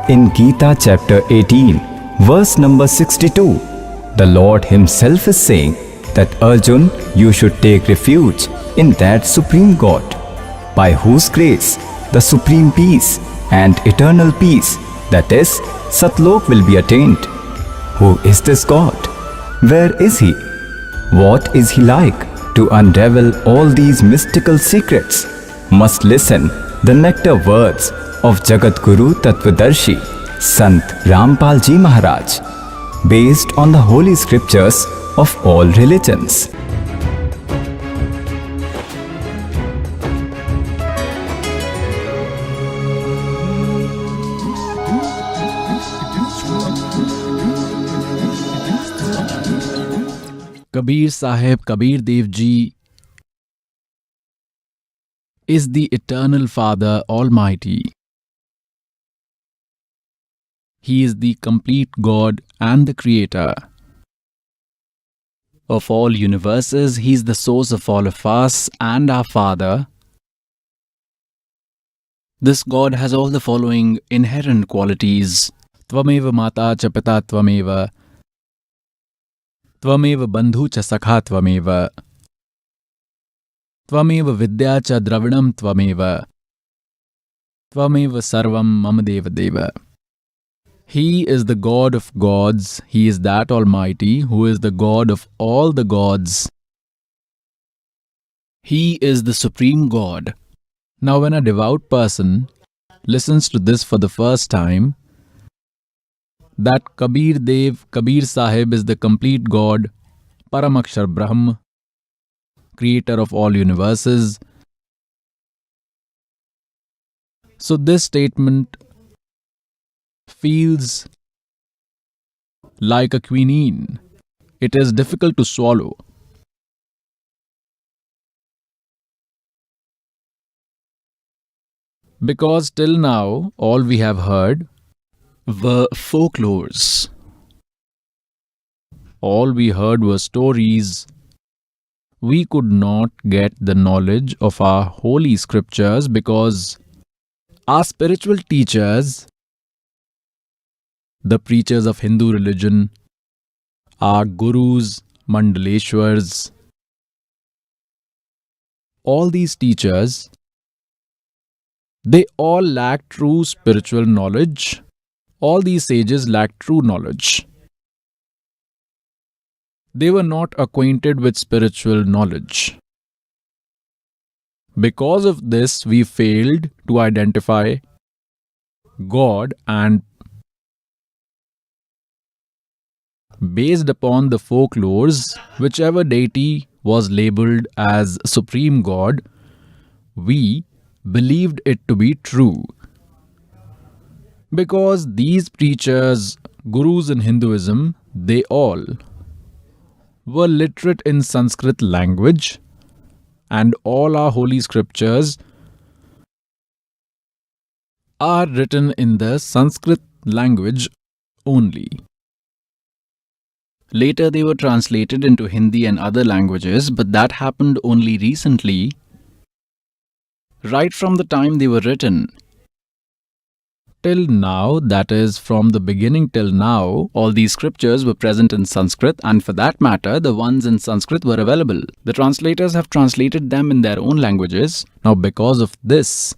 In Gita chapter 18, verse number 62, the Lord Himself is saying that Arjun, you should take refuge in that Supreme God, by whose grace the supreme peace and eternal peace, that is, Satlok, will be attained. Who is this God? Where is He? What is He like? To unravel all these mystical secrets, must listen the nectar words of Jagat Guru Tattvadarshi, Sant Rampal Ji Maharaj, based on the holy scriptures of all religions. Kabir Saheb Kabir Ji is the Eternal Father Almighty. He is the complete God and the Creator of all universes. He is the source of all of us and our Father. This God has all the following inherent qualities. Tvameva Mata cha Pita Tvameva, Tvameva Bandhu cha Sakha Tvameva, Tvameva Vidya cha Dravidam Tvameva, Tvameva Sarvam Mama Deva Deva. He is the God of gods. He is that Almighty who is the God of all the gods. He is the Supreme God. Now when a devout person listens to this for the first time, that Kabir Saheb is the complete God, Paramakshar Brahm, creator of all universes. So this statement feels like a quinine. It is difficult to swallow. Because till now, all we have heard were folklores. All we heard were stories. We could not get the knowledge of our holy scriptures because our spiritual teachers, the preachers of Hindu religion, our gurus, mandaleshwars, all these teachers, they all lack true spiritual knowledge. All these sages lacked true knowledge. They were not acquainted with spiritual knowledge. Because of this, we failed to identify God, and based upon the folklores, whichever deity was labeled as Supreme God, we believed it to be true. Because these preachers, gurus in Hinduism, they all were literate in Sanskrit language, and all our holy scriptures are written in the Sanskrit language only. Later they were translated into Hindi and other languages, but that happened only recently. Right from the time they were written till now, that is, from the beginning till now, all these scriptures were present in Sanskrit, and for that matter, the ones in Sanskrit were available. The translators have translated them in their own languages. Now, because of this,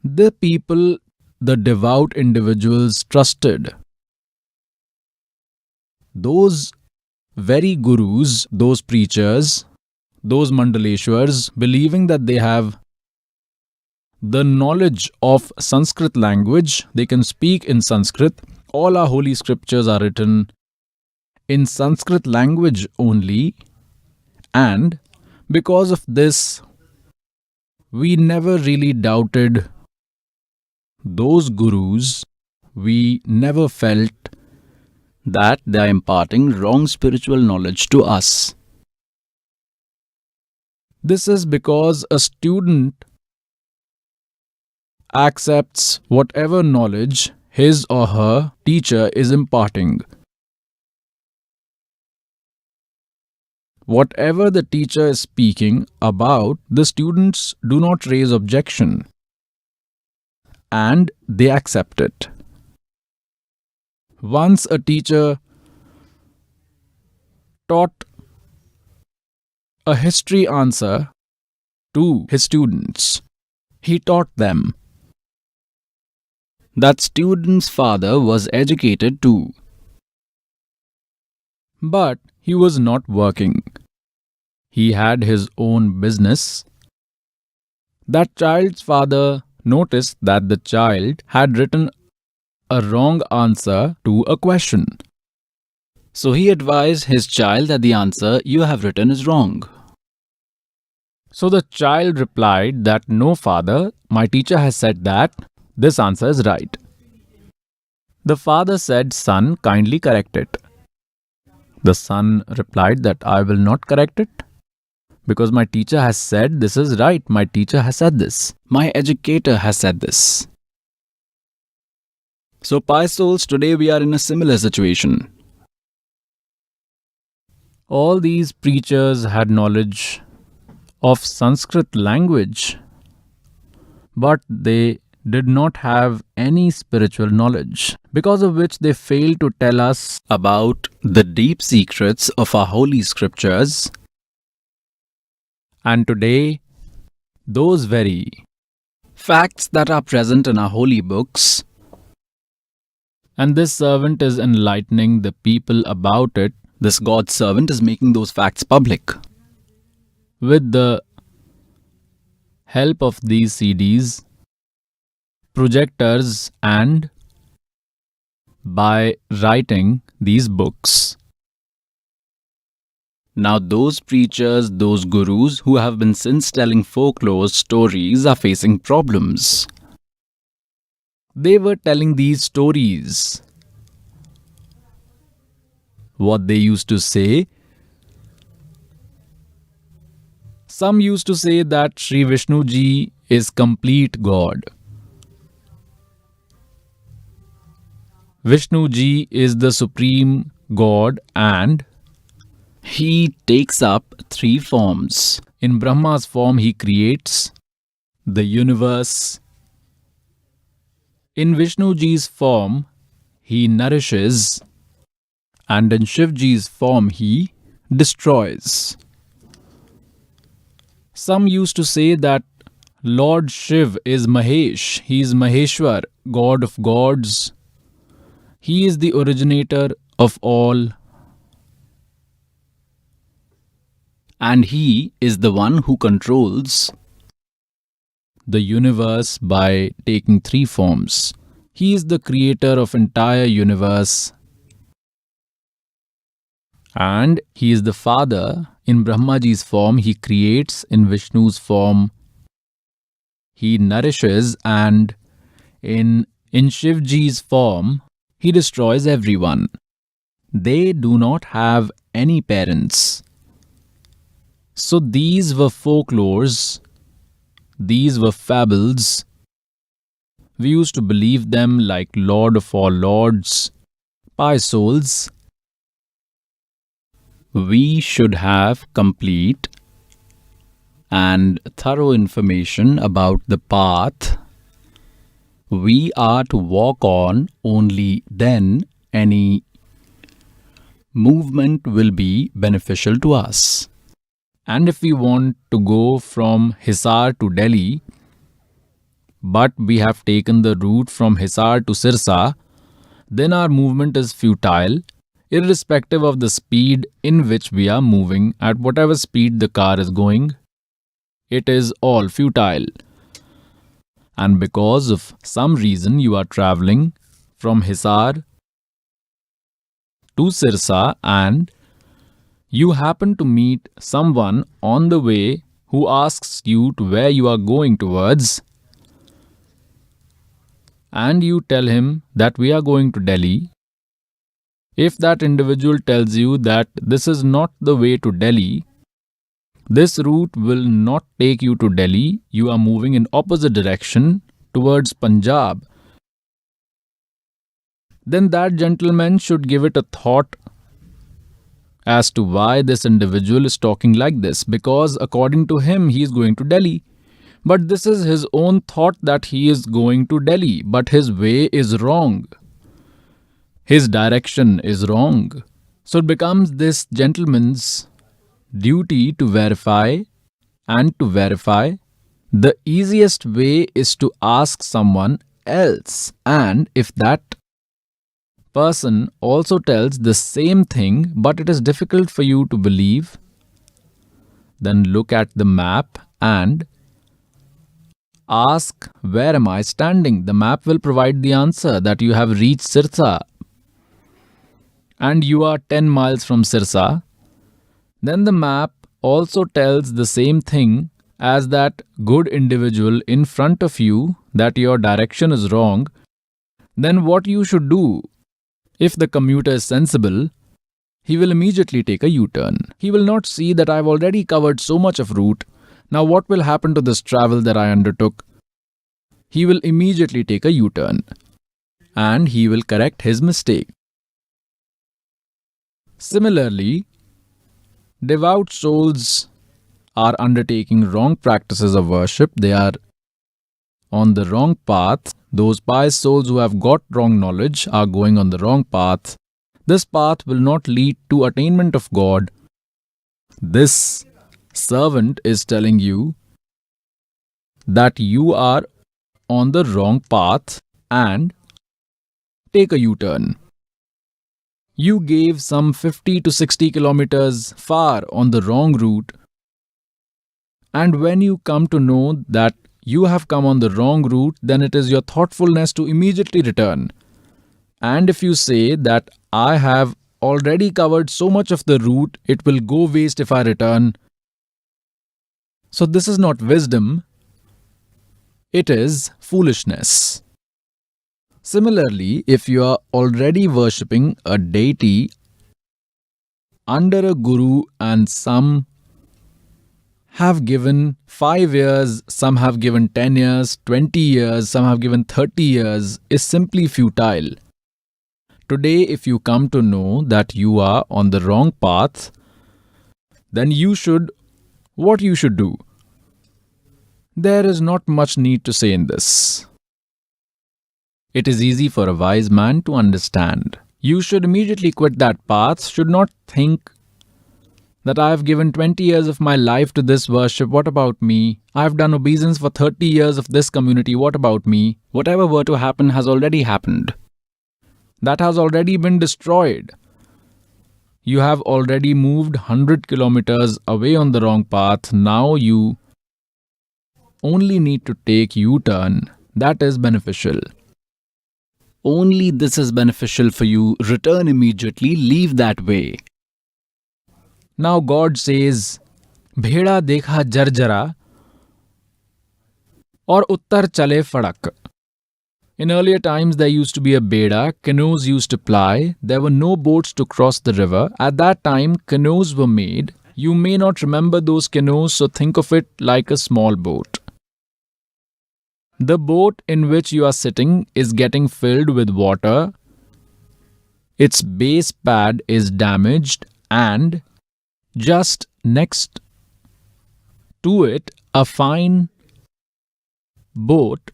the people, the devout individuals trusted those very gurus, those preachers, those mandaleshwars, believing that they have the knowledge of Sanskrit language, they can speak in Sanskrit. All our holy scriptures are written in Sanskrit language only, and because of this, we never really doubted those gurus. We never felt that they are imparting wrong spiritual knowledge to us. This is because a student accepts whatever knowledge his or her teacher is imparting. Whatever the teacher is speaking about, the students do not raise objection. and they accept it. Once a teacher taught a history answer to his students. He taught them that student's father was educated too, but he was not working. He had his own business. That child's father noticed that the child had written a wrong answer to a question. So he advised his child that the answer you have written is wrong. So the child replied that no, father, my teacher has said that this answer is right. The father said, son, kindly correct it. The son replied that I will not correct it because my teacher has said this is right. My teacher has said this. My educator has said this. So, pious souls, today we are in a similar situation. All these preachers had knowledge of Sanskrit language, but they did not have any spiritual knowledge, because of which they failed to tell us about the deep secrets of our holy scriptures. And today, those very facts that are present in our holy books, and this servant is enlightening the people about it. This God's servant is making those facts public. With the help of these CDs, projectors, and by writing these books. Now those preachers, those gurus who have been since telling folklore stories are facing problems. They were telling these stories. What they used to say? Some used to say that Sri Vishnu Ji is complete God. Vishnu Ji is the supreme God and he takes up three forms. In Brahma's form, he creates the universe. In Vishnu Ji's form, he nourishes, and in Shiv Ji's form, he destroys. Some used to say that Lord Shiv is Mahesh, he is Maheshwar, God of gods. He is the originator of all. And he is the one who controls the universe by taking three forms. He is the creator of entire universe. And he is the father. In Brahmaji's form, he creates. In Vishnu's form, he nourishes. And in Shivji's form, he destroys everyone. They do not have any parents. So these were folklores, these were fables. We used to believe them like Lord of all lords. Pious souls, we should have complete and thorough information about the path we are to walk on. Only then any movement will be beneficial to us. And if we want to go from Hisar to Delhi, but we have taken the route from Hisar to Sirsa, then our movement is futile, irrespective of the speed in which we are moving. At whatever speed the car is going, it is all futile. And because of some reason you are traveling from Hisar to Sirsa and you happen to meet someone on the way who asks you to where you are going towards, and you tell him that we are going to Delhi. If that individual tells you that this is not the way to Delhi, this route will not take you to Delhi, you are moving in opposite direction towards Punjab, then that gentleman should give it a thought as to why this individual is talking like this, because according to him, he is going to Delhi. But this is his own thought that he is going to Delhi, but his way is wrong. His direction is wrong. So it becomes this gentleman's duty to verify, and to verify, the easiest way is to ask someone else. And if that person also tells the same thing, but it is difficult for you to believe, then look at the map and ask, where am I standing? The map will provide the answer that you have reached Sirsa and you are 10 miles from Sirsa. Then the map also tells the same thing as that good individual in front of you, that your direction is wrong. Then what you should do? If the commuter is sensible, he will immediately take a U-turn. He will not see that I've already covered so much of route. Now what will happen to this travel that I undertook? He will immediately take a U-turn and he will correct his mistake. Similarly, devout souls are undertaking wrong practices of worship. They are on the wrong path. Those pious souls who have got wrong knowledge are going on the wrong path. This path will not lead to attainment of God. This servant is telling you that you are on the wrong path and take a U-turn. You gave some 50 to 60 kilometers far on the wrong route, and when you come to know that you have come on the wrong route, then it is your thoughtfulness to immediately return. And if you say that I have already covered so much of the route, it will go waste if I return. So this is not wisdom, it is foolishness. Similarly, if you are already worshipping a deity under a guru and some have given 5 years, some have given 10 years, 20 years, some have given 30 years, is simply futile. Today, if you come to know that you are on the wrong path, then what you should do? There is not much need to say in this. It is easy for a wise man to understand. You should immediately quit that path, should not think that I have given 20 years of my life to this worship, what about me? I have done obeisance for 30 years of this community, what about me? Whatever were to happen has already happened. That has already been destroyed. You have already moved 100 kilometers away on the wrong path. Now you only need to take U-turn. That is beneficial. Only this is beneficial for you. Return immediately, leave that way. Now God says, Bheda dekha jarjara aur uttar chale fadak. In earlier times, there used to be a beda, canoes used to ply, there were no boats to cross the river. At that time, canoes were made. You may not remember those canoes, so think of it like a small boat. The boat in which you are sitting is getting filled with water. Its base pad is damaged, and just next to it, a fine boat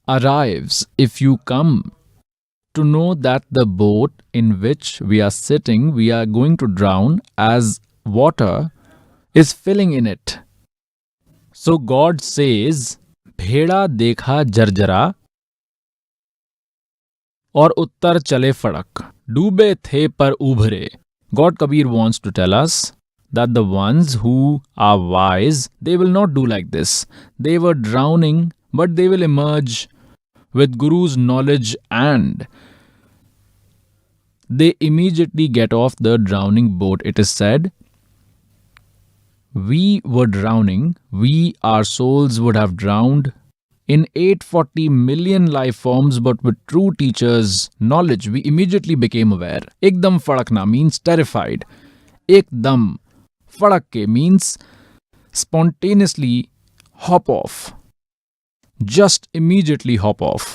arrives. If you come to know that the boat in which we are sitting, we are going to drown as water is filling in it. So God says, Bheda dekha jarjara aur uttar chale fadak. Doobe the par ubhre. God Kabir wants to tell us that the ones who are wise, they will not do like this. They were drowning, but they will emerge with Guru's knowledge and they immediately get off the drowning boat. It is said, we were drowning, our souls would have drowned in 840 million life forms, but with true teachers' knowledge, we immediately became aware. Ekdam fadakna means terrified. Ekdam fadakke means spontaneously hop off. Just immediately hop off.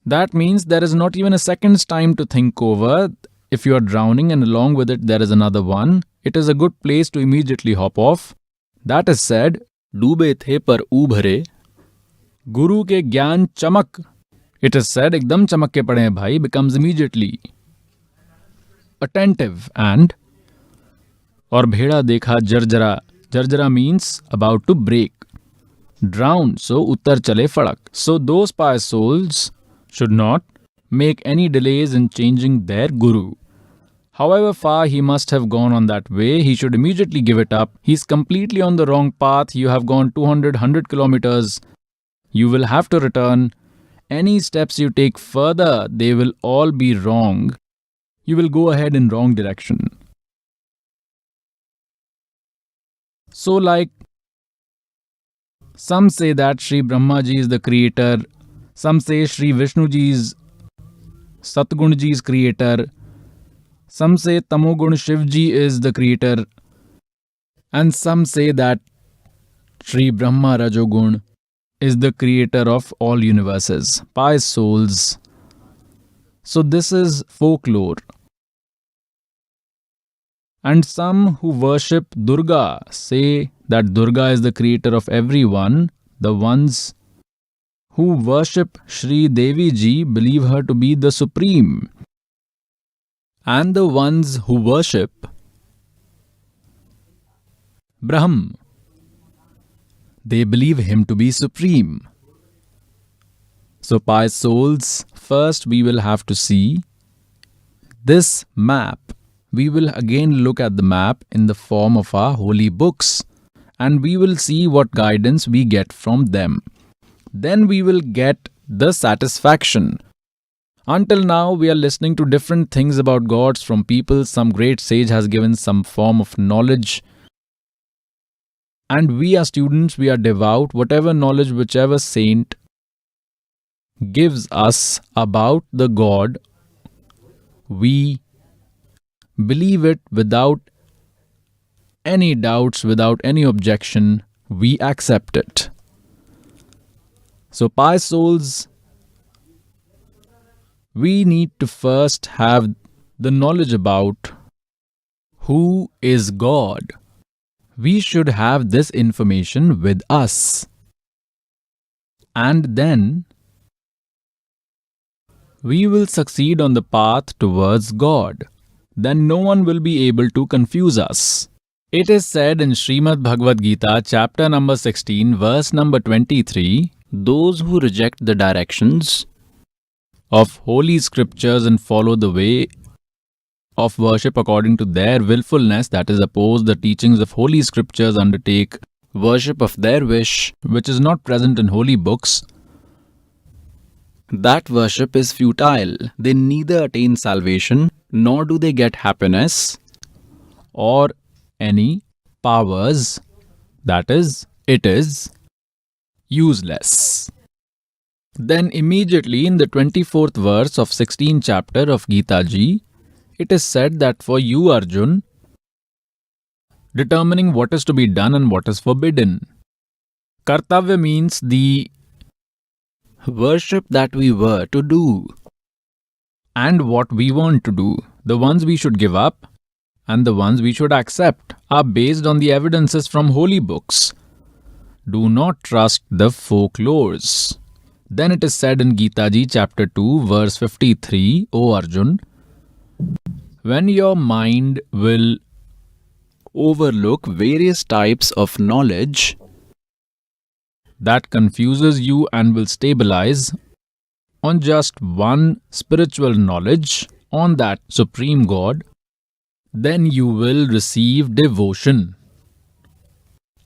That means there is not even a second's time to think over. if you are drowning and along with it there is another one, it is a good place to immediately hop off. That is said, डूबे थे पर उभरे, गुरु के ज्ञान चमक. It is said, एकदम चमक के पड़े हैं भाई, becomes immediately attentive. And और भेड़ा देखा जर्जरा. Jarjara means about to break. Drown, so uttar chale fadak. So those pious souls should not make any delays in changing their guru. However far he must have gone on that way, he should immediately give it up. He is completely on the wrong path. You have gone 100 kilometers. You will have to return. Any steps you take further, they will all be wrong. You will go ahead in wrong direction. So like, some say that Sri Brahma Ji is the creator, some say Sri Vishnu Ji is Satgun Ji is creator, some say Tamogun Shiv Ji is the creator, and some say that Sri Brahma Rajogun is the creator of all universes, pious souls. So this is folklore. And some who worship Durga say that Durga is the creator of everyone. The ones who worship Sri Devi Ji believe her to be the supreme. And the ones who worship Brahm, they believe him to be supreme. So pious souls, first we will have to see this map. We will again look at the map in the form of our holy books, and we will see what guidance we get from them. Then we will get the satisfaction. Until now, we are listening to different things about gods from people. Some great sage has given some form of knowledge. And we are students, we are devout. Whatever knowledge, whichever saint gives us about the God, we believe it without any doubts, without any objection. We accept it. So pious souls, we need to first have the knowledge about who is God. We should have this information with us. And then we will succeed on the path towards God. Then no one will be able to confuse us. It is said in Srimad Bhagwad Geeta, chapter number 16, verse number 23, those who reject the directions of holy scriptures and follow the way of worship according to their willfulness, that is, oppose the teachings of holy scriptures, undertake worship of their wish, which is not present in holy books, that worship is futile. They neither attain salvation, nor do they get happiness or any powers. That is, it is useless. Then immediately in the 24th verse of 16th chapter of Geeta Ji, it is said that for you, Arjun, determining what is to be done and what is forbidden. Kartavya means the worship that we were to do and what we want to do. The ones we should give up and the ones we should accept are based on the evidences from holy books. Do not trust the folklores. Then it is said in Geeta Ji chapter 2 verse 53, O Arjun, when your mind will overlook various types of knowledge that confuses you and will stabilize on just one spiritual knowledge, on that Supreme God, then you will receive devotion.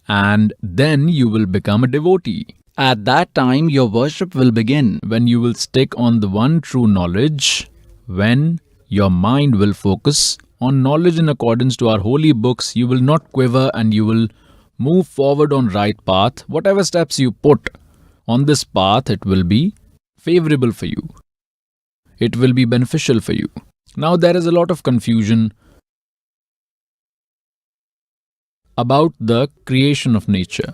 And then you will become a devotee. At that time, your worship will begin when you will stick on the one true knowledge, when your mind will focus on knowledge in accordance to our holy books. You will not quiver and you will move forward on right path. Whatever steps you put on this path, it will be favorable for you. It will be beneficial for you. Now there is a lot of confusion about the creation of nature.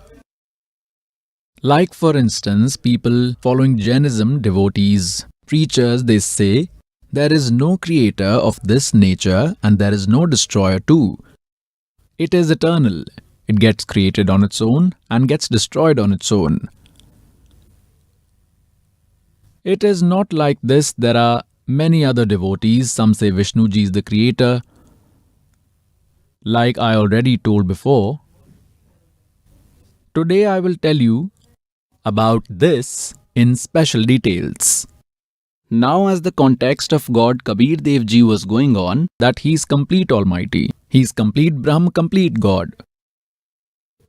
Like for instance, people following Jainism, devotees, preachers, they say There is no creator of this nature and there is no destroyer too. It is eternal. It gets created on its own and gets destroyed on its own. It is not like this. There are many other devotees. Some say Vishnu Ji is the creator. Like I already told before, today I will tell you about this in special details. Now, as the context of God Kabir Dev Ji was going on, that he is complete Almighty, he is complete Brahm, complete God,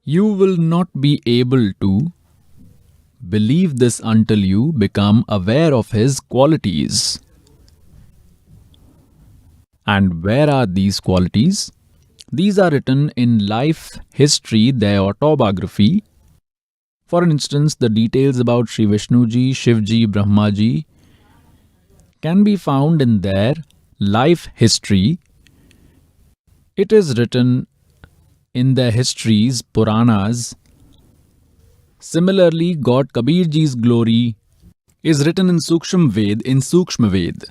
you will not be able to believe this until you become aware of his qualities. And where are these qualities? These are written in life history, their autobiography. For instance, the details about Sri Vishnu Ji, Shiv Ji, Brahma Ji can be found in their life history. It is written in their histories, Puranas. Similarly, God Kabir Ji's glory is written in Sukshma Ved.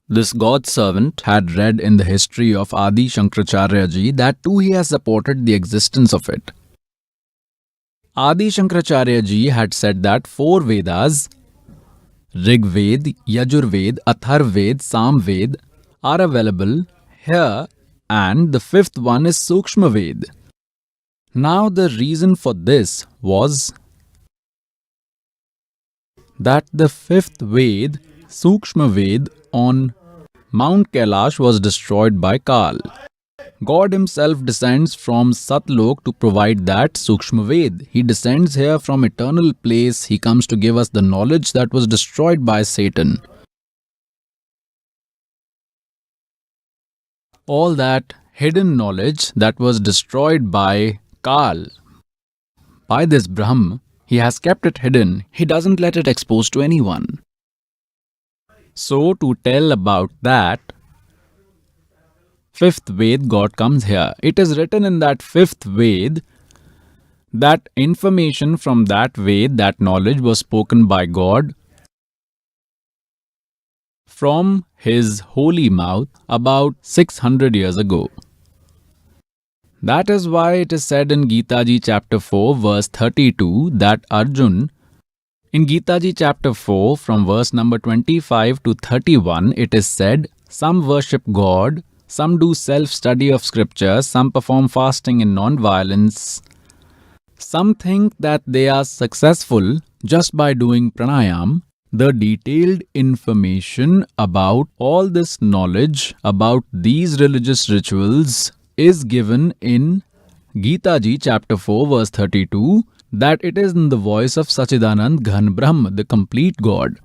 This God's servant had read in the history of Adi Shankaracharya Ji that too he has supported the existence of it. Adi Shankaracharya Ji had said that 4 Vedas, Rig Ved, Yajur Ved, Athar Ved, Sam Ved, are available here, and the 5th one is Sukshma Ved. Now the reason for this was that the 5th Ved, Sukshma Ved, on Mount Kailash was destroyed by Kaal. God himself descends from Satlok to provide that Sukshma Ved. He descends here from eternal place. He comes to give us the knowledge that was destroyed by Satan. All that hidden knowledge that was destroyed by Kaal, by this Brahm, he has kept it hidden. He doesn't let it expose to anyone. So to tell about that 5th Ved, God comes here. It is written in that 5th Ved that information from that Ved, that knowledge was spoken by God from his holy mouth about 600 years ago. That is why it is said in Geeta Ji chapter 4 verse 32 that Arjun, in Geeta Ji chapter 4 from verse number 25 to 31, it is said, some worship God, some do self-study of scripture, some perform fasting in non-violence, some think that they are successful just by doing pranayam. The detailed information about all this knowledge about these religious rituals is given in Geeta Ji chapter 4 verse 32, that it is in the voice of Sachidanand Ghan Brahm, the complete God.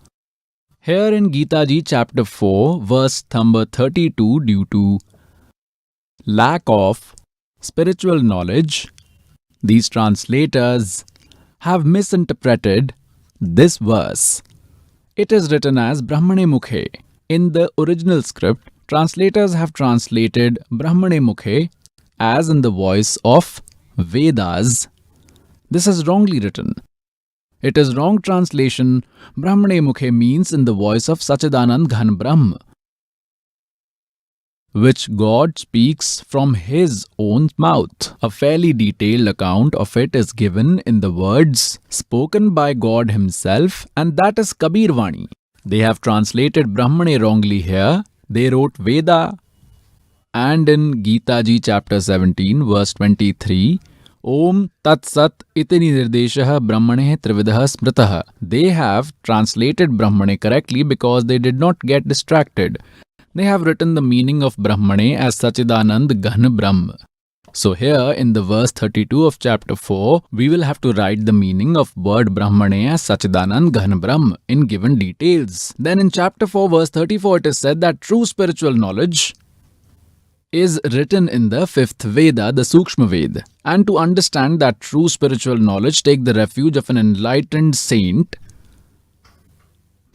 Here in Geeta Ji chapter 4 verse number 32, due to lack of spiritual knowledge, these translators have misinterpreted this verse. It is written as Brahmane Mukhe. In the original script, translators have translated Brahmane Mukhe as in the voice of Vedas. This is wrongly written. It is wrong translation. Brahmane Mukhe means in the voice of Sachidanand Ghan Brahm, which God speaks from his own mouth. A fairly detailed account of it is given in the words spoken by God himself, and that is Kabir Vani. They have translated Brahmane wrongly here. They wrote Veda, and in Geeta Ji chapter 17 verse 23, Om Tat Sat Iti Nirdeshah Brahmane Trividah Smritah. They have translated Brahmane correctly because they did not get distracted. They have written the meaning of Brahmane as Sachidanand Ghan Brahm. So here in the verse 32 of chapter 4, we will have to write the meaning of word Brahmane as Sachidanand Ghan Brahm in given details. Then in chapter 4 verse 34, it is said that true spiritual knowledge is written in the 5th Veda, the Sukshma Ved. And to understand that true spiritual knowledge, take the refuge of an enlightened saint,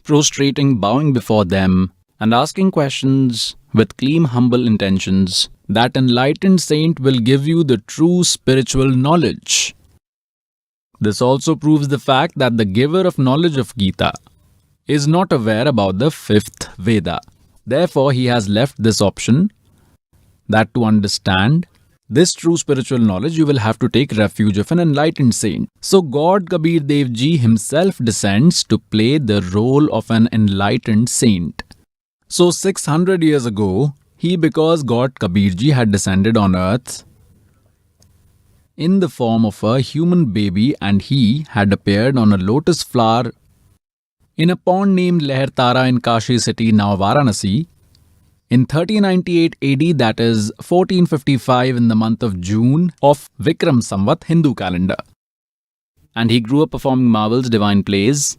prostrating, bowing before them, and asking questions with clean, humble intentions. That enlightened saint will give you the true spiritual knowledge. This also proves the fact that the giver of knowledge of Gita is not aware about the fifth Veda. Therefore, he has left this option that to understand this true spiritual knowledge, you will have to take refuge of an enlightened saint. So God Kabir Dev Ji himself descends to play the role of an enlightened saint. So 600 years ago, because God Kabir Ji had descended on earth in the form of a human baby, and he had appeared on a lotus flower in a pond named Lehertara in Kashi city, now Varanasi, in 1398 AD, that is 1455 in the month of June of Vikram Samvat Hindu calendar. And he grew up performing marvels, divine plays.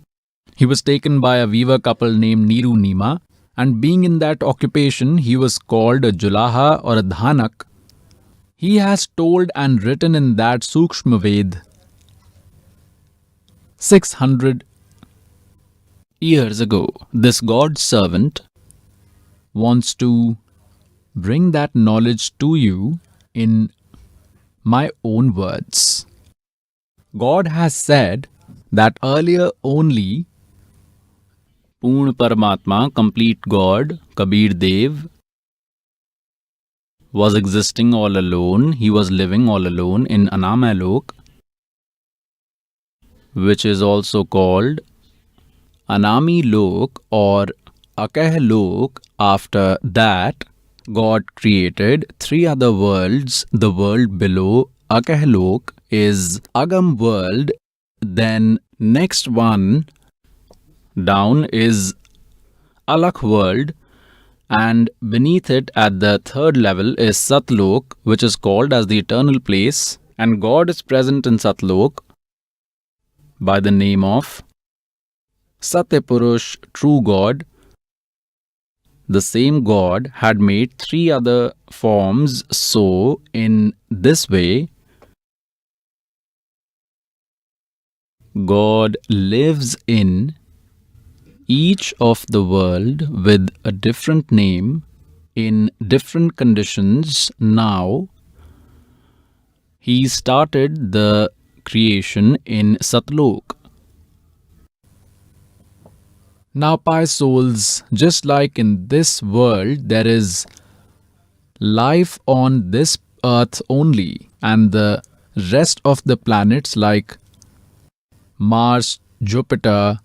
He was taken by a weaver couple named Niru Nima, and being in that occupation, he was called a Julaha or a Dhanak. He has told and written in that Sukshma Ved 600 years ago. This God's servant wants to bring that knowledge to you in my own words. God has said that earlier only Purna Paramatma, complete God, Kabir Dev, was existing all alone. He was living all alone in Anamalok, which is also called Anami Lok or Akah Lok. After that, God created 3 other worlds. The world below Akah Lok is Agam world. Then next one down is Alakh world. And beneath it at the 3rd level is Satlok, which is called as the eternal place. And God is present in Satlok by the name of Satyapurush, true God. The same God had made 3 other forms, so in this way, God lives in each of the world with a different name in different conditions. Now, he started the creation in Satlok. Now, pious souls, just like in this world, there is life on this earth only, and the rest of the planets like Mars, Jupiter,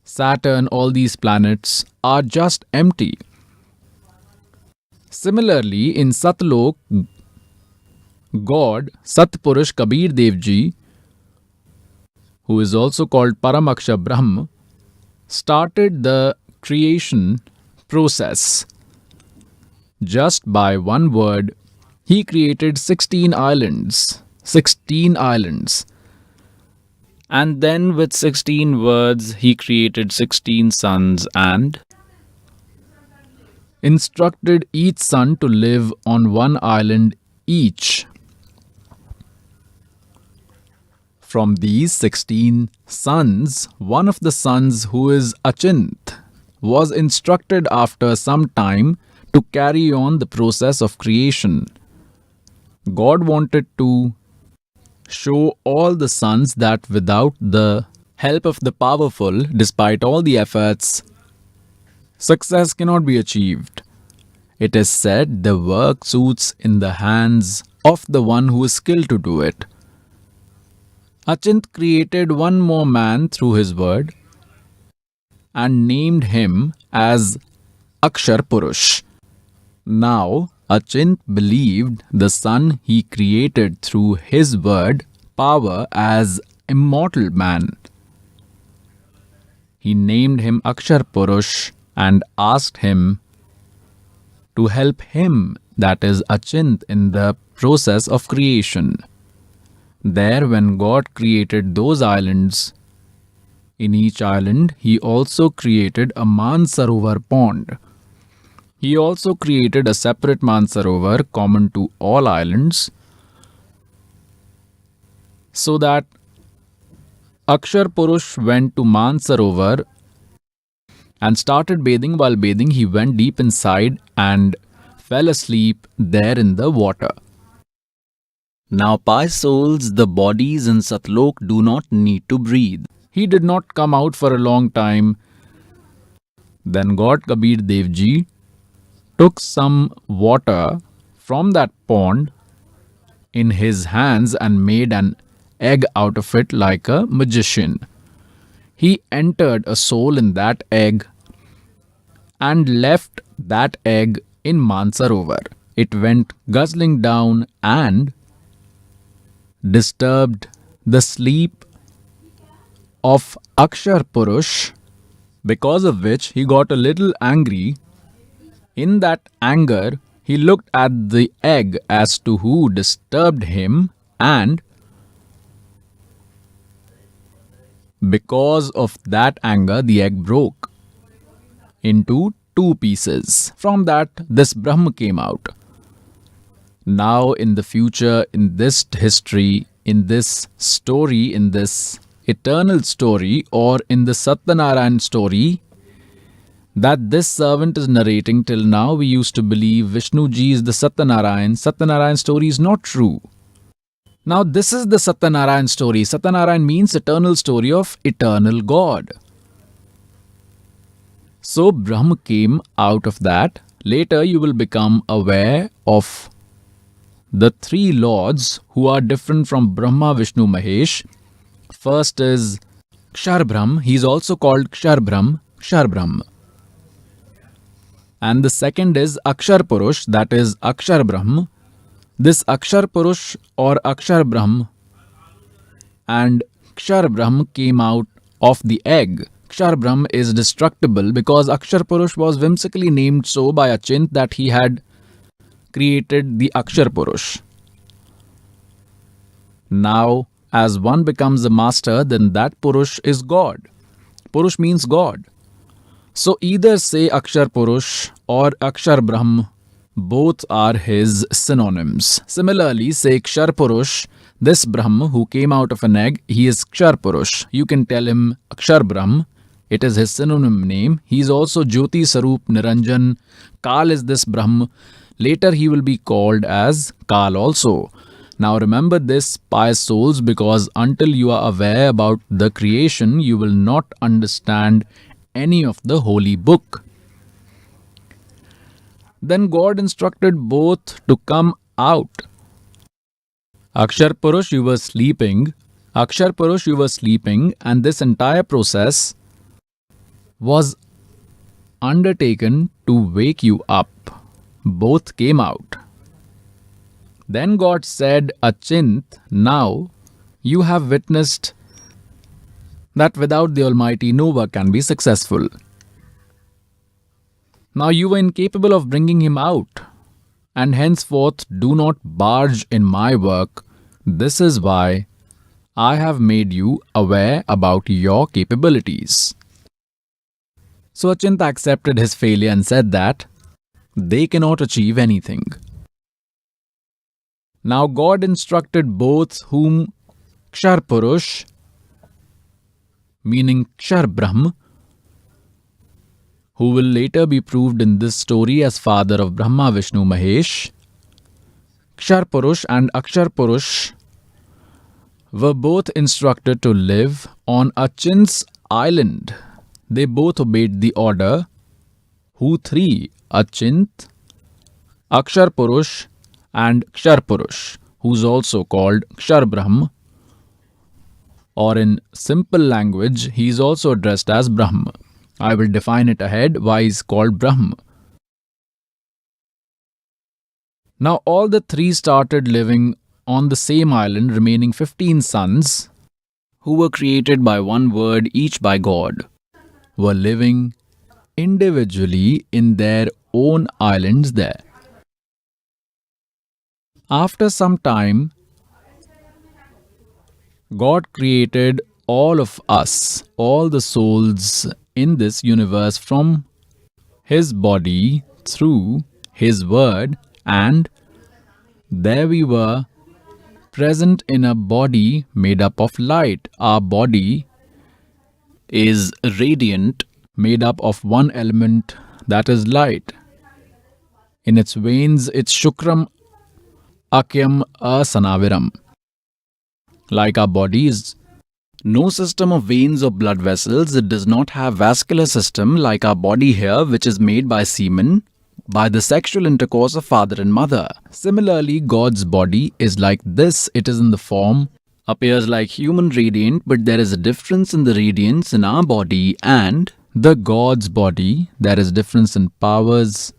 Saturn, all these planets are just empty. Similarly, in Satlok, God, Satpurush Kabir Dev Ji, who is also called Paramaksha Brahm, started the creation process. Just by one word, he created 16 islands. 16 islands. And then with 16 words, he created 16 suns and instructed each sun to live on one island each. From these 16 sons, one of the sons, who is Achint, was instructed after some time to carry on the process of creation. God wanted to show all the sons that without the help of the powerful, despite all the efforts, success cannot be achieved. It is said the work suits in the hands of the one who is skilled to do it. Achint created one more man through his word and named him as Akshar Purush. Now, Achint believed the son he created through his word power as immortal man. He named him Akshar Purush and asked him to help him, that is Achint, in the process of creation. There, when God created those islands, in each island, he also created a Mansarovar pond. He also created a separate Mansarovar common to all islands, so that Akshar Purush went to Mansarovar and started bathing. While bathing, he went deep inside and fell asleep there in the water. Now, pious souls, the bodies in Satlok do not need to breathe. He did not come out for a long time. Then God Kabir Dev Ji took some water from that pond in his hands and made an egg out of it like a magician. He entered a soul in that egg and left that egg in Mansarovar. It went guzzling down and disturbed the sleep of Akshar Purush, because of which he got a little angry. In that anger, he looked at the egg as to who disturbed him, and because of that anger, the egg broke into two pieces. From that, this Brahma came out. Now, in the future, in this history, in this story, in this eternal story, or in the Satyanarayan story that this servant is narrating till now, we used to believe Vishnu Ji is the Satyanarayan. Satyanarayan story is not true. Now, this is the Satyanarayan story. Satyanarayan means eternal story of eternal God. So, Brahma came out of that. Later, you will become aware of the three lords who are different from Brahma, Vishnu, Mahesh. First is Kshar Brahm. He is also called Kshar Brahm, Kshar Brahm. And the second is Akshar Purush, that is Akshar Brahm. This Akshar Purush or Akshar Brahm and Kshar Brahm came out of the egg. Kshar Brahm is destructible because Akshar Purush was whimsically named so by a chint that he had created the Akshar Purush. Now, as one becomes a master, then that Purush is God. Purush means God. So either say Akshar Purush or Akshar Brahm, both are his synonyms. Similarly, say Kshar Purush, this Brahm who came out of an egg, he is Kshar Purush. You can tell him Akshar Brahm. It is his synonym name. He is also Jyoti Sarup Niranjan. Kaal is this Brahm. Later he will be called as Kaal also. Now remember this, pious souls, because until you are aware about the creation, you will not understand any of the holy book. Then God instructed both to come out. Akshar Purush, you were sleeping. Akshar Purush, you were sleeping, and this entire process was undertaken to wake you up. Both came out. Then God said, Achint, now you have witnessed that without the Almighty no work can be successful. Now you were incapable of bringing him out, and henceforth do not barge in my work. This is why I have made you aware about your capabilities. So Achint accepted his failure and said that they cannot achieve anything. Now God instructed both, whom Kshar Purush, meaning Kshar Brahm, who will later be proved in this story as father of Brahma, Vishnu, Mahesh. Kshar Purush and Akshar Purush were both instructed to live on Achint's island. They both obeyed the order. Who three? Achint, Akshar Purush and Kshar Purush, who is also called Kshar Brahm, or in simple language, he is also addressed as Brahm. I will define it ahead why he is called Brahm. Now all the three started living on the same island, remaining 15 sons, who were created by one word each by God, were living individually in their own islands there. After some time, God created all of us, all the souls in this universe from His body through His word, and there we were present in a body made up of light. Our body is radiant, made up of one element, that is light. In its veins, it's Shukram Akyam Asanaviram. Like our body is No system of veins or blood vessels. It does not have vascular system like our body here, which is made by semen, by the sexual intercourse of father and mother. Similarly, God's body is like this. It is in the form, appears like human radiant, but there is a difference in the radiance in our body and the God's body. There is difference in powers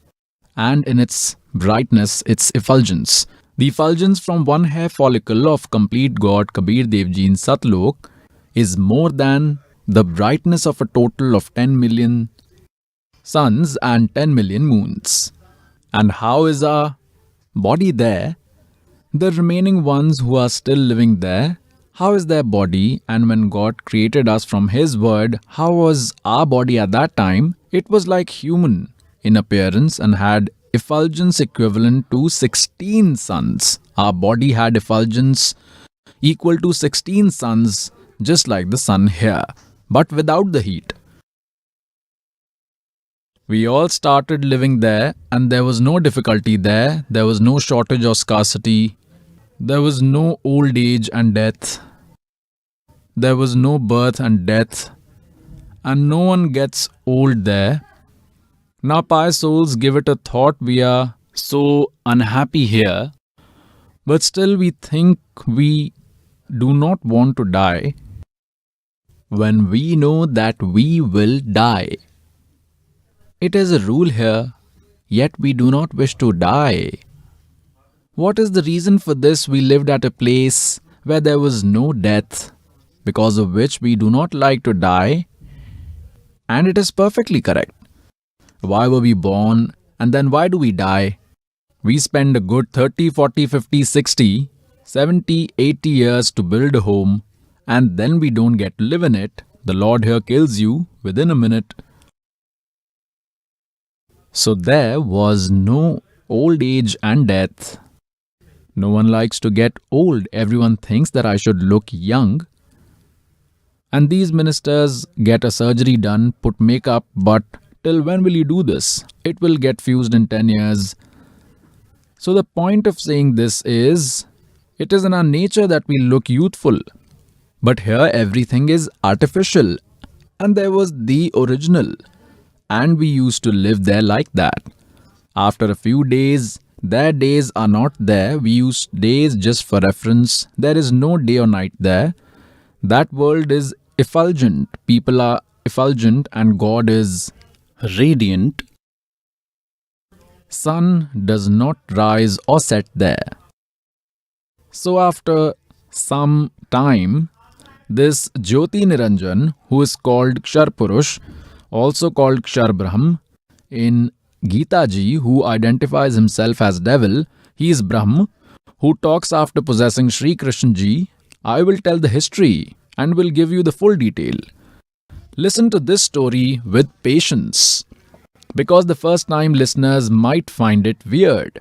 and in its brightness, its effulgence. The effulgence from one hair follicle of complete God Kabir Dev Ji in Satlok is more than the brightness of a total of 10 million suns and 10 million moons. And how is our body there? The remaining ones who are still living there, how is their body? And when God created us from His word, how was our body at that time? It was like human in appearance and had effulgence equivalent to 16 suns. Our body had effulgence equal to 16 suns, just like the sun here, but without the heat. We all started living there, and there was no difficulty there. There was no shortage or scarcity. There was no old age and death. There was no birth and death. And no one gets old there. Now, pious souls, give it a thought. We are so unhappy here, but still we think we do not want to die when we know that we will die. It is a rule here, yet we do not wish to die. What is the reason for this? We lived at a place where there was no death, because of which we do not like to die, and it is perfectly correct. Why were we born, and then why do we die? We spend a good 30, 40, 50, 60, 70, 80 years to build a home, and then we don't get to live in it. The Lord here kills you within a minute. So there was no old age and death. No one likes to get old. Everyone thinks that I should look young. And these ministers get a surgery done, put makeup, but till when will you do this? It will get fused in 10 years. So the point of saying this is, it is in our nature that we look youthful. But here everything is artificial. And there was the original. And we used to live there like that. After a few days, their days are not there. We use days just for reference. There is no day or night there. That world is effulgent. People are effulgent and God is radiant. Sun does not rise or set there. So after some time, this Jyoti Niranjan, who is called Kshar Purush, also called Kshar Brahm, in Geeta Ji, who identifies himself as devil, he is Brahm, who talks after possessing Sri Krishna Ji. I will tell the history and will give you the full detail. Listen to this story with patience, because the first time listeners might find it weird.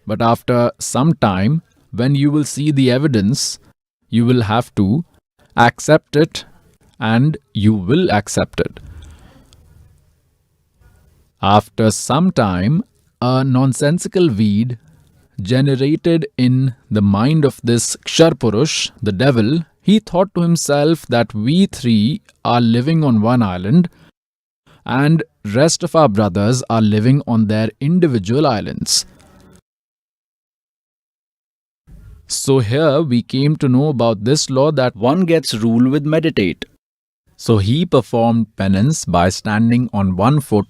But after some time, when you will see the evidence, you will have to accept it, and you will accept it. After some time, a nonsensical weed generated in the mind of this Kshar Purush, the devil, he thought to himself that we three are living on one island and rest of our brothers are living on their individual islands. So here we came to know about this law that one gets rule with meditate. So he performed penance by standing on one foot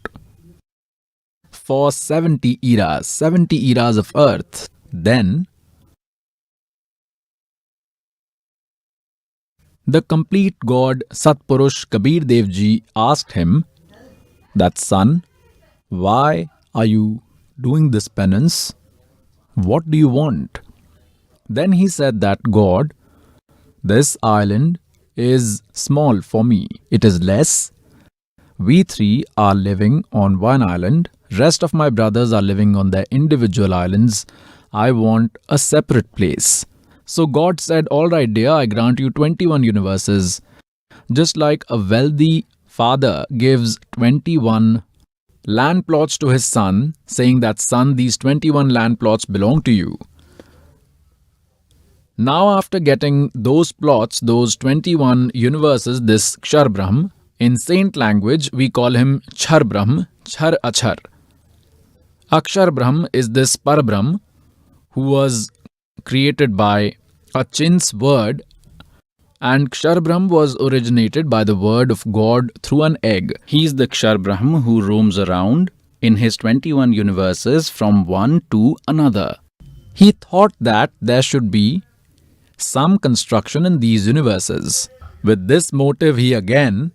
for 70 eras of earth. Then the complete God Satpurush Kabir Dev Ji asked him that, son, why are you doing this penance? What do you want? Then he said that, God, this island is small for me. It is less. We three are living on one island. Rest of my brothers are living on their individual islands. I want a separate place. So God said, all right, dear, I grant you 21 universes. Just like a wealthy father gives 21 land plots to his son, saying that, son, these 21 land plots belong to you. Now after getting those plots, those 21 universes, this Kshar Brahm, in saint language we call him Chhar Brahm, Chhar Achhar. Akshar Brahm is this Parabrahm who was created by a Chin's word, and Kshar Brahm was originated by the word of God through an egg. He is the Kshar Brahm who roams around in his 21 universes from one to another. He thought that there should be some construction in these universes. With this motive, he again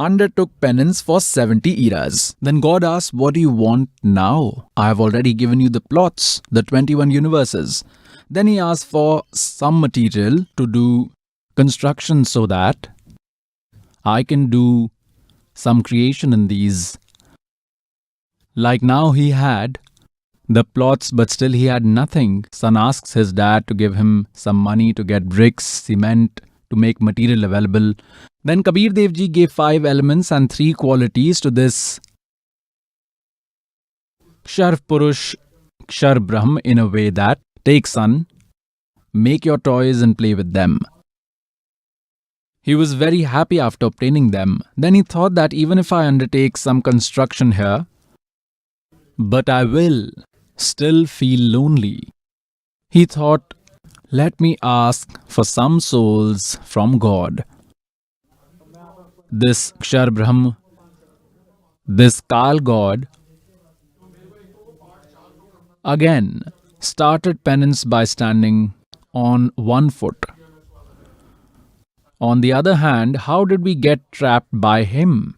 undertook penance for 70 eras. Then God asked, what do you want now? I have already given you the plots, the 21 universes. Then he asked for some material to do construction so that I can do some creation in these. Like now he had the plots, but still he had nothing. Son asks his dad to give him some money to get bricks, cement, to make material available. Then Kabir Dev Ji gave 5 elements and 3 qualities to this Kshar Purush, Kshar Brahm in a way that, take son, make your toys and play with them. He was very happy after obtaining them. Then he thought that even if I undertake some construction here, but I will still feel lonely. He thought, let me ask for some souls from God. This Kshar Brahm, this Kaal God, again started penance by standing on one foot. On the other hand, how did we get trapped by him?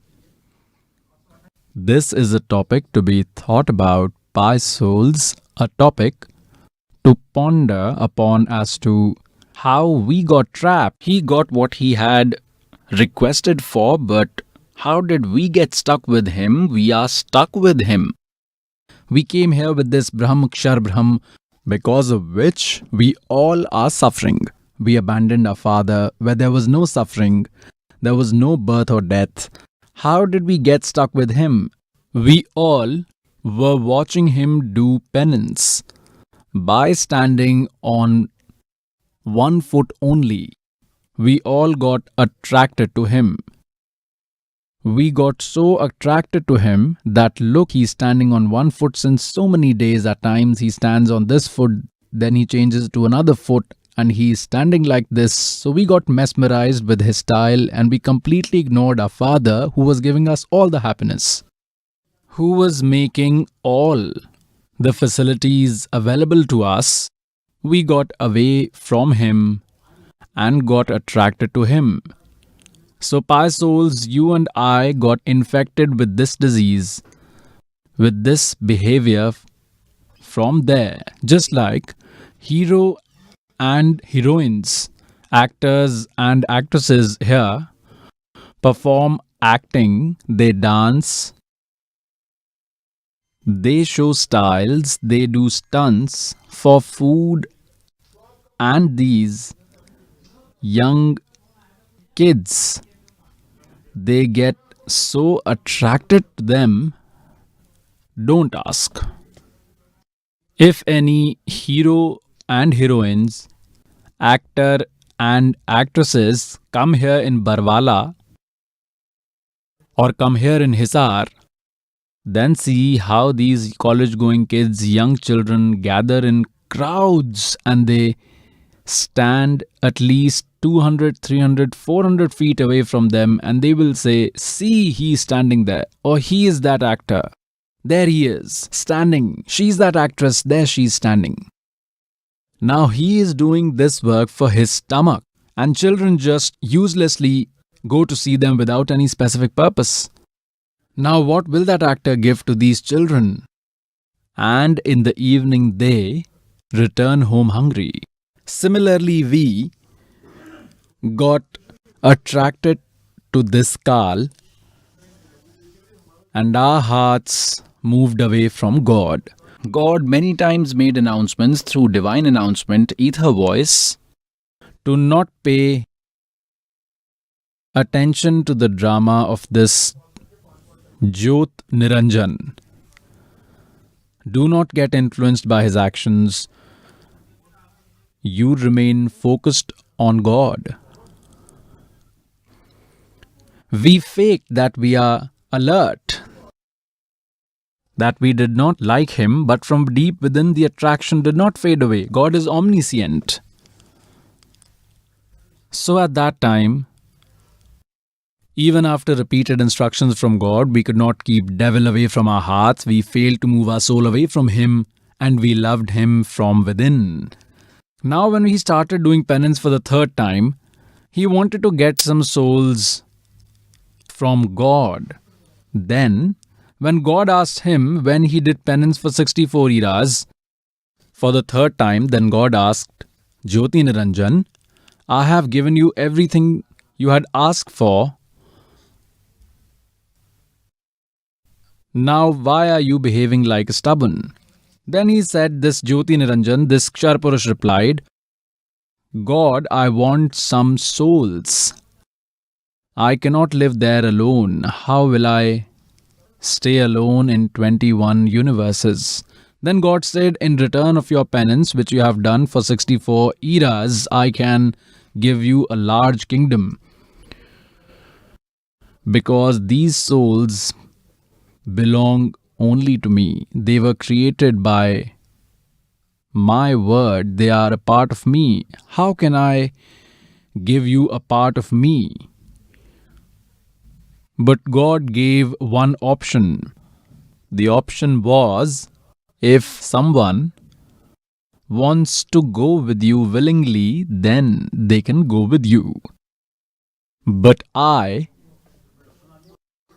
This is a topic to be thought about by souls, a topic to ponder upon as to how we got trapped. He got what he had requested for, but how did we get stuck with him? We are stuck with him. We came here with this Brahm, Kshar Brahm, because of which we all are suffering. We abandoned our father where there was no suffering, there was no birth or death. How did we get stuck with him? We all were watching him do penance by standing on one foot only. We all got attracted to him. We got so attracted to him that look, he's standing on one foot since so many days. At times he stands on this foot, then he changes to another foot and he's standing like this. So we got mesmerized with his style and we completely ignored our father who was giving us all the happiness, who was making all the facilities available to us. We got away from him and got attracted to him. So pious souls, you and I got infected with this disease, with this behavior from there. Just like hero and heroines, actors and actresses here perform acting, they dance, they show styles, they do stunts for food, and these young kids, they get so attracted to them, don't ask. If any hero and heroines, actor and actresses come here in Barwala or come here in Hisar, then see how these college-going kids, young children gather in crowds and they stand at least 200, 300, 400 feet away from them and they will say, see, he's standing there, or he is that actor. There he is, standing. She's that actress, there she's standing. Now he is doing this work for his stomach and children just uselessly go to see them without any specific purpose. Now what will that actor give to these children? And in the evening they return home hungry. Similarly, we got attracted to this Kaal and our hearts moved away from God. God many times made announcements through divine announcement, ether voice, to not pay attention to the drama of this Jyot Niranjan. Do not get influenced by his actions. you remain focused on God. We fake that we are alert, that we did not like him, but from deep within the attraction did not fade away. God is omniscient. So at that time, even after repeated instructions from God, we could not keep devil away from our hearts. We failed to move our soul away from him, and we loved him from within. Now when he started doing penance for the third time, he wanted to get some souls from God. Then, when God asked him when he did penance for 64 eras, for the third time, then God asked, Jyoti Niranjan, I have given you everything you had asked for. Now why are you behaving like stubborn? Then he said, this Jyoti Niranjan, this Kshar Purush replied, God, I want some souls. I cannot live there alone. How will I stay alone in 21 universes? Then God said, in return of your penance which you have done for 64 eras, I can give you a large kingdom. Because these souls belong only to me. They were created by my word. They are a part of me. How can I give you a part of me? But God gave one option. The option was, if someone wants to go with you willingly, then they can go with you. But I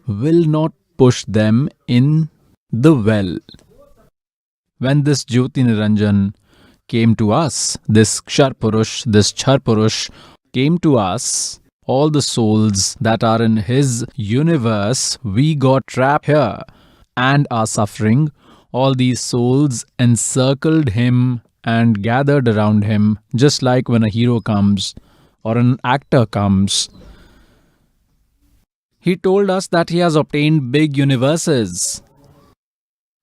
will not push them in the well. When this Jyoti Niranjan came to us, this Kshar Purush, this Chhar Purush came to us, all the souls that are in his universe, we got trapped here and are suffering. All these souls encircled him and gathered around him, just like when a hero comes or an actor comes. He told us that he has obtained big universes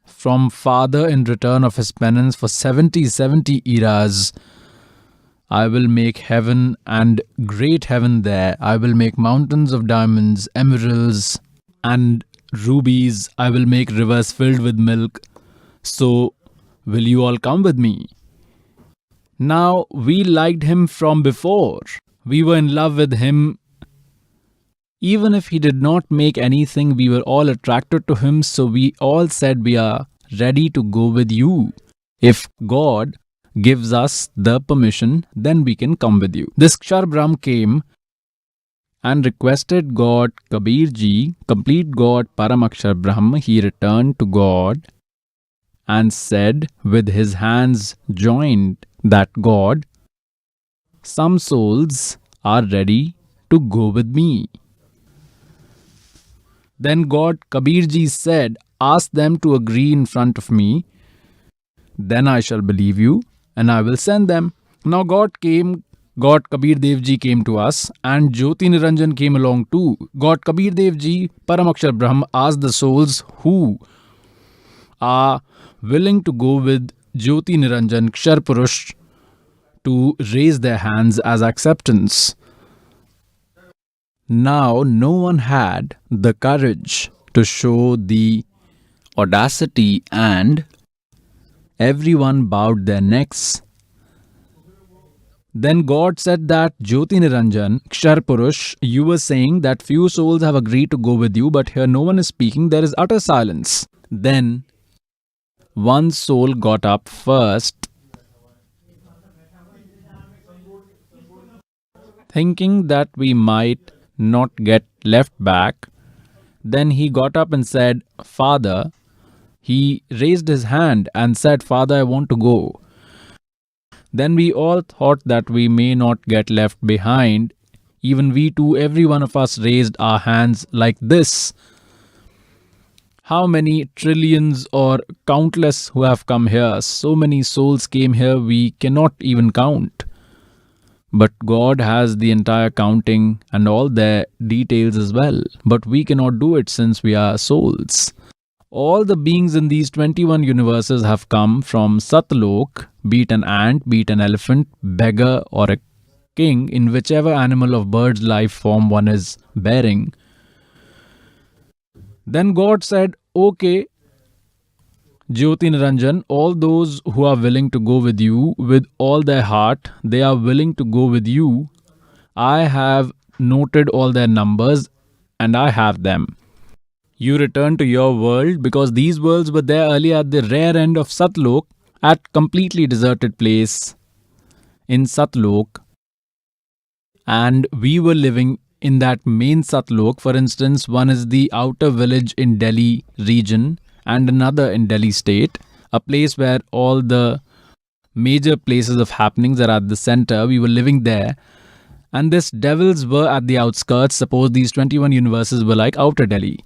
from Father in return of his penance for 70 eras. I will make heaven and great heaven there. I will make mountains of diamonds, emeralds and rubies. I will make rivers filled with milk. So, will you all come with me? Now, we liked him from before. We were in love with him. Even if he did not make anything, we were all attracted to him. So we all said we are ready to go with you. If God gives us the permission, then we can come with you. This Kshar Brahm came and requested God, Kabir Ji, complete God, Paramakshar Brahm. He returned to God and said with his hands joined that God, some souls are ready to go with me. Then God, Kabir Ji said, ask them to agree in front of me. Then I shall believe you and I will send them. Now God Kabir Dev Ji came to us and Jyoti Niranjan came along too. God Kabir Dev Ji, Paramakshar Brahm, asked the souls who are willing to go with Jyoti Niranjan Kshar Purush to raise their hands as acceptance. Now no one had the courage to show the audacity and everyone bowed their necks. Then God said that, Jyoti Niranjan, Kshar Purush, you were saying that few souls have agreed to go with you, but here no one is speaking, there is utter silence. Then one soul got up first, thinking that we might not get left back. Then he got up and said, Father, he raised his hand and said, Father, I want to go. Then we all thought that we may not get left behind. Even we too, every one of us raised our hands like this. How many trillions or countless who have come here? So many souls came here, we cannot even count. But God has the entire counting and all their details as well. But we cannot do it since we are souls. All the beings in these 21 universes have come from Satlok, be it an ant, be it an elephant, beggar, or a king, in whichever animal of bird's life form one is bearing. Then God said, okay, Jyoti Niranjan, all those who are willing to go with you with all their heart, they are willing to go with you. I have noted all their numbers and I have them. You return to your world because these worlds were there earlier at the rear end of Satlok, at completely deserted place in Satlok. And we were living in that main Satlok. For instance, one is the outer village in Delhi region and another in Delhi state, a place where all the major places of happenings are at the center. We were living there. And these devils were at the outskirts. Suppose these 21 universes were like outer Delhi.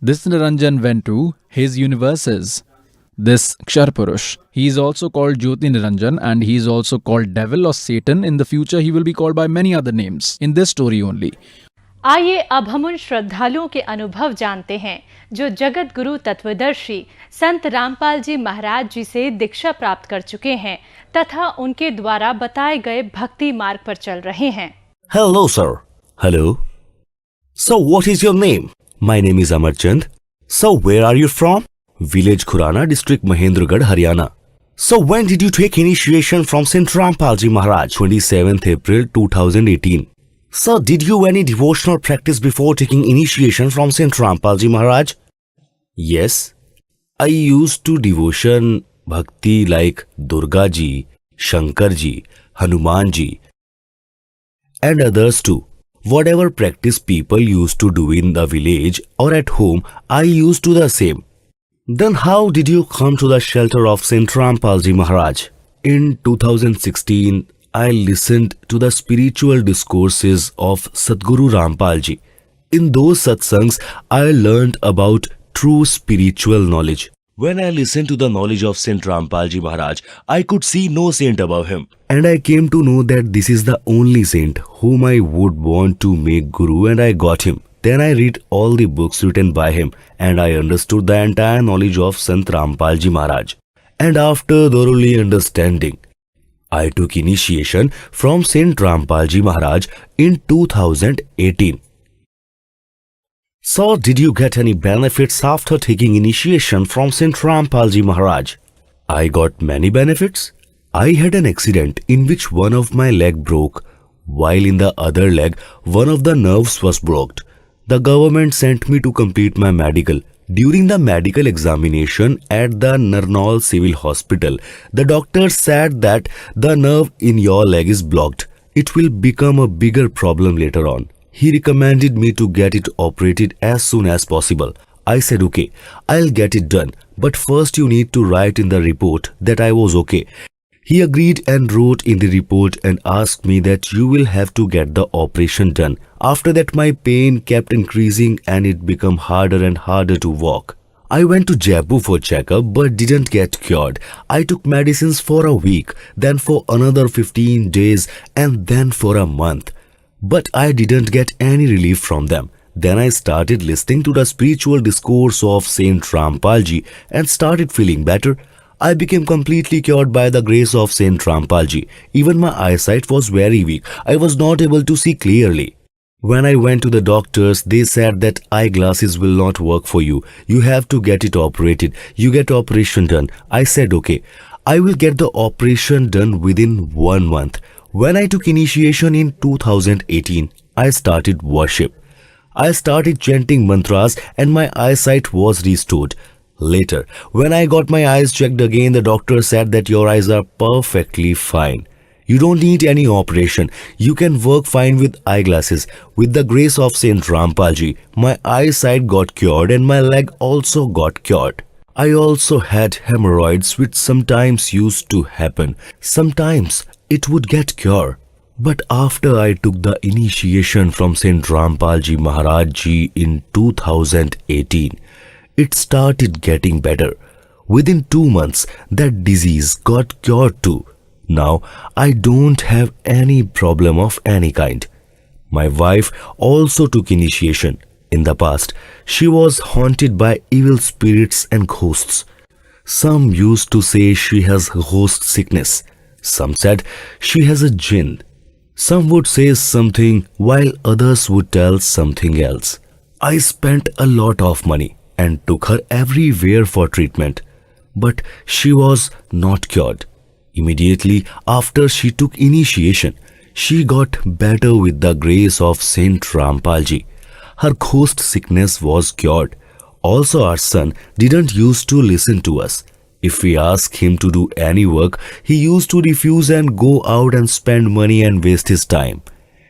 This Niranjan went to his universes. This Ksharpurush, he is also called Jyoti Niranjan and he is also called Devil or Satan. In the future, he will be called by many other names. In this story only. आइए अब हम उन श्रद्धालुओं के अनुभव जानते हैं जो जगत गुरु तत्वदर्शी संत रामपाल जी महाराज जी से दीक्षा प्राप्त कर चुके हैं तथा उनके द्वारा बताए गए भक्ति मार्ग पर चल रहे हैं. Hello, sir. Hello. So, what is your name? My name is Amarchand. So, where are you from? Village Khurana, district Mahendragarh, Haryana. So, when did you take initiation from Saint Rampal Ji Maharaj? 27th April 2018. So, did you any devotional practice before taking initiation from Saint Rampal Ji Maharaj? Yes. I used to devotion bhakti like Durga Ji, Shankar Ji, Hanuman Ji, and others too. Whatever practice people used to do in the village or at home, I used to the same. Then how did you come to the shelter of Saint Rampal Ji Maharaj? In 2016, I listened to the spiritual discourses of Sadguru Rampal Ji. In those satsangs, I learned about true spiritual knowledge. When I listened to the knowledge of Saint Rampal Ji Maharaj, I could see no saint above him. And I came to know that this is the only saint whom I would want to make Guru, and I got him. Then I read all the books written by him and I understood the entire knowledge of Sant Rampal Ji Maharaj. And after thoroughly understanding, I took initiation from Saint Rampal Ji Maharaj in 2018. So, did you get any benefits after taking initiation from Saint Rampal Ji Maharaj? I got many benefits. I had an accident in which one of my leg broke, while in the other leg, one of the nerves was blocked. The government sent me to complete my medical. During the medical examination at the Narnaul Civil Hospital, the doctor said that the nerve in your leg is blocked. It will become a bigger problem later on. He recommended me to get it operated as soon as possible. I said, okay, I'll get it done, but first you need to write in the report that I was okay. He agreed and wrote in the report and asked me that you will have to get the operation done. After that, my pain kept increasing and it became harder and harder to walk. I went to Jaipur for checkup but didn't get cured. I took medicines for a week, then for another 15 days and then for a month. But I didn't get any relief from them. Then I started listening to the spiritual discourse of Saint Rampal Ji and started feeling better. I became completely cured by the grace of Saint Rampal Ji. Even my eyesight was very weak. I was not able to see clearly. When I went to the doctors, they said that eyeglasses will not work for you. You have to get it operated. You get operation done. I said, okay, I will get the operation done within 1 month. When I took initiation in 2018, I started worship. I started chanting mantras and my eyesight was restored. Later, when I got my eyes checked again, the doctor said that your eyes are perfectly fine. You don't need any operation. You can work fine with eyeglasses. With the grace of Saint Rampal Ji, my eyesight got cured and my leg also got cured. I also had hemorrhoids which sometimes used to happen. Sometimes it would get cured. But after I took the initiation from Saint Rampal Ji Maharaj Ji in 2018, it started getting better. Within 2 months, that disease got cured too. Now, I don't have any problem of any kind. My wife also took initiation. In the past, she was haunted by evil spirits and ghosts. Some used to say she has ghost sickness. Some said she has a jinn. Some would say something while others would tell something else. I spent a lot of money and took her everywhere for treatment. But she was not cured. Immediately after she took initiation, she got better with the grace of Saint Rampal Ji. Her ghost sickness was cured. Also, our son didn't used to listen to us. If we asked him to do any work, he used to refuse and go out and spend money and waste his time.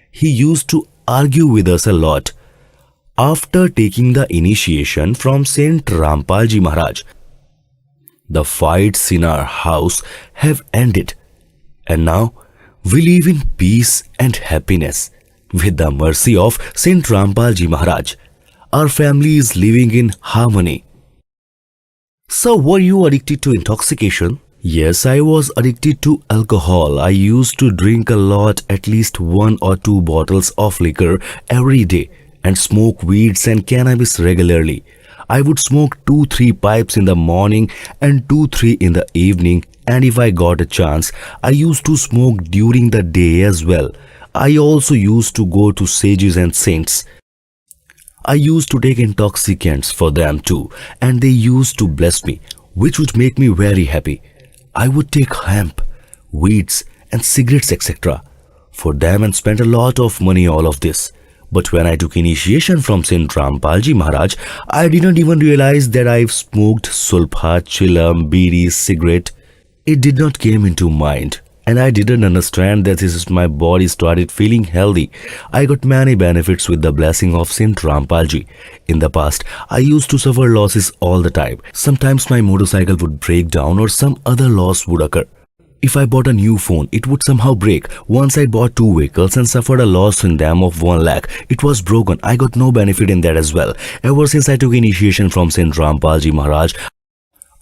He used to argue with us a lot. After taking the initiation from Saint Rampal Ji Maharaj, the fights in our house have ended, and now we live in peace and happiness. With the mercy of Saint Rampal Ji Maharaj, our family is living in harmony. So, were you addicted to intoxication? Yes, I was addicted to alcohol. I used to drink a lot, at least 1 or 2 bottles of liquor every day, and smoke weeds and cannabis regularly. I would smoke 2-3 pipes in the morning and 2-3 in the evening, and if I got a chance, I used to smoke during the day as well. I also used to go to sages and saints. I used to take intoxicants for them too, and they used to bless me, which would make me very happy. I would take hemp, weeds and cigarettes etc. for them and spent a lot of money all of this. But when I took initiation from Saint Rampal Ji Maharaj, I didn't even realize that I've smoked sulpha, chilam, bidi, cigarette. It did not came into mind. And I didn't understand that this is my body started feeling healthy. I got many benefits with the blessing of Saint Rampal Ji. In the past, I used to suffer losses all the time. Sometimes my motorcycle would break down or some other loss would occur. If I bought a new phone, it would somehow break. Once I bought 2 vehicles and suffered a loss in them of 1 lakh. It was broken. I got no benefit in that as well. Ever since I took initiation from Saint Rampal Ji Maharaj,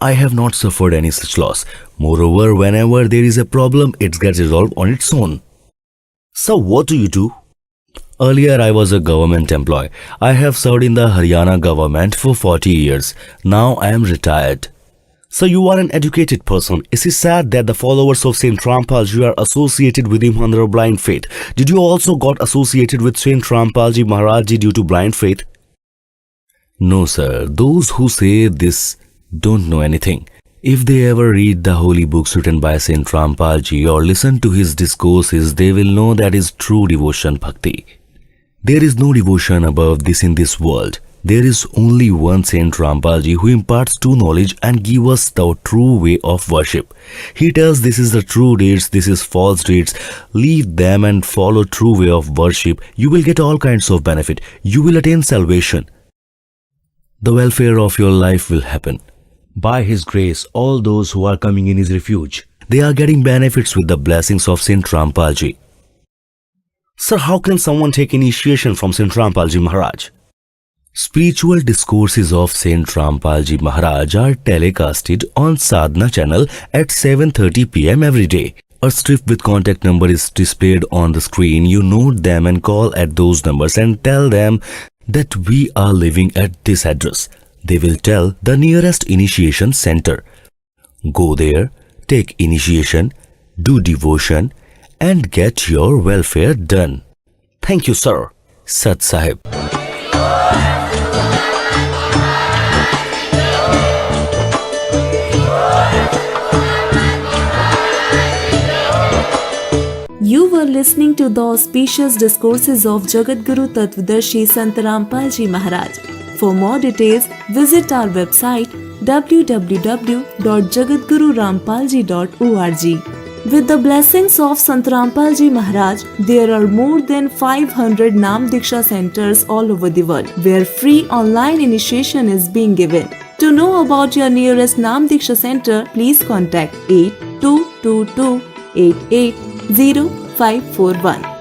I have not suffered any such loss. Moreover, whenever there is a problem, it gets resolved on its own. So what do you do? Earlier, I was a government employee. I have served in the Haryana government for 40 years. Now I am retired. So you are an educated person. Is it sad that the followers of Saint Rampal Ji are associated with him under blind faith? Did you also got associated with Saint Rampal Ji Maharaj due to blind faith? No sir, those who say this don't know anything. If they ever read the holy books written by Saint Rampal Ji or listen to his discourses, they will know that is true devotion bhakti. There is no devotion above this in this world. There is only one Saint Rampal Ji who imparts true knowledge and gives us the true way of worship. He tells this is the true deeds, this is false deeds. Leave them and follow true way of worship. You will get all kinds of benefit. You will attain salvation. The welfare of your life will happen. By His grace, all those who are coming in His refuge, they are getting benefits with the blessings of Saint Rampal Ji. Sir, how can someone take initiation from Saint Rampal Ji Maharaj? Spiritual discourses of Saint Rampal Ji Maharaj are telecasted on Sadhana channel at 7:30 p.m. every day. A strip with contact number is displayed on the screen. You note them and call at those numbers and tell them that we are living at this address. They will tell the nearest initiation center. Go there, take initiation, do devotion and get your welfare done. Thank you, sir. Sat Sahib. You were listening to the auspicious discourses of Jagadguru Tattvadarshi Sant Rampal Ji Maharaj. For more details, visit our website www.jagadgururampalji.org. With the blessings of Sant Rampal Ji Maharaj, there are more than 500 Nam Diksha centers all over the world, where free online initiation is being given. To know about your nearest Nam Diksha center, please contact 8222 880541.